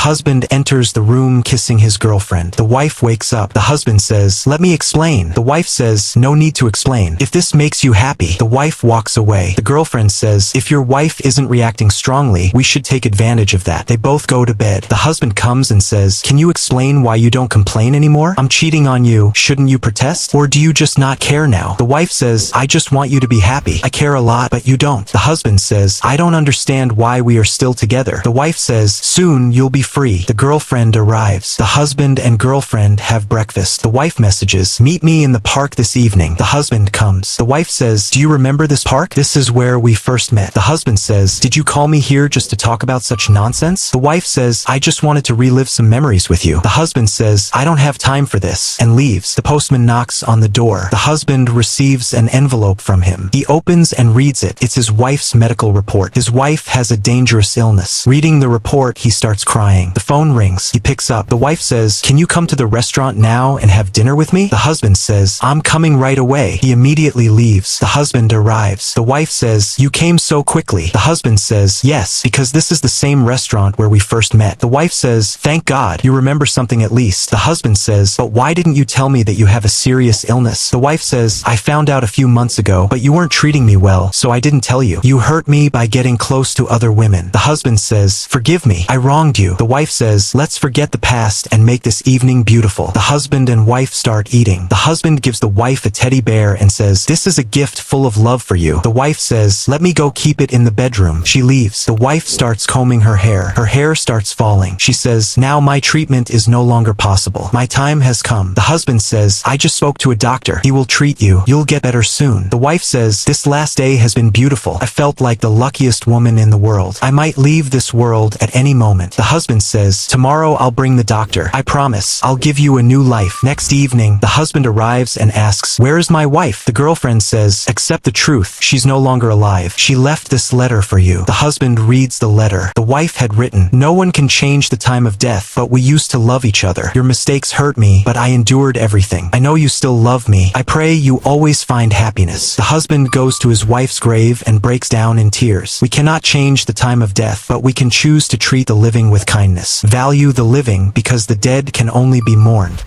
husband enters the room kissing his girlfriend. The wife wakes up. The husband says, "Let me explain." The wife says, "No need to explain. If this makes you happy." The wife walks away. The girlfriend says, "If your wife isn't reacting strongly, we should take advantage of that." They both go to bed. The husband comes and says, "Can you explain why you don't complain anymore? I'm cheating on you. Shouldn't you protest? Or do you just not care now?" The wife says, "I just want you to be happy. I care a lot, but you don't." The husband says, "I don't understand why we are still together." The wife says, "Soon you'll be free." The girlfriend arrives. The husband and girlfriend have breakfast. The wife messages, "Meet me in the park this evening." The husband comes. The wife says, "Do you remember this park? This is where we first met." The husband says, "Did you call me here just to talk about such nonsense?" The wife says, "I just wanted to relive some memories with you." The husband says, "I don't have time for this," and leaves. The postman knocks on the door. The husband receives an envelope from him. He opens and reads it. It's his wife's medical report. His wife has a dangerous illness. Reading the report, he starts crying. The phone rings. He picks up. The wife says, "Can you come to the restaurant now and have dinner with me?" The husband says, "I'm coming right away." He immediately leaves. The husband arrives. The wife says, "You came so quickly." The husband says, "Yes, because this is the same restaurant where we first met." The wife says, "Thank God, you remember something at least." The husband says, "But why didn't you tell me that you have a serious illness?" The wife says, "I found out a few months ago, but you weren't treating me well, so I didn't tell you. You hurt me by getting close to other women." The husband says, "Forgive me, I wronged you." The wife says, "Let's forget the past and make this evening beautiful." The husband and wife start eating. The husband gives the wife a teddy bear and says, "This is a gift full of love for you." The wife says, "Let me go keep it in the bedroom." She leaves. The wife starts combing her hair. Her hair starts falling. She says, "Now my treatment is no longer possible. My time has come." The husband says, "I just spoke to a doctor. He will treat you. You'll get better soon." The wife says, "This last day has been beautiful. I felt like the luckiest woman in the world. I might leave this world at any moment." The husband says, "Tomorrow I'll bring the doctor. I promise. I'll give you a new life." Next evening, the husband arrives and asks, "Where is my wife?" The girlfriend says, "Accept the truth. She's no longer alive. She left this letter for you." The husband reads the letter. The wife had written, "No one can change the time of death, but we used to love each other. Your mistakes hurt me, but I endured everything. I know you still love me. I pray you always find happiness." The husband goes to his wife's grave and breaks down in tears. "We cannot change the time of death, but we can choose to treat the living with kindness. Value the living because the dead can only be mourned."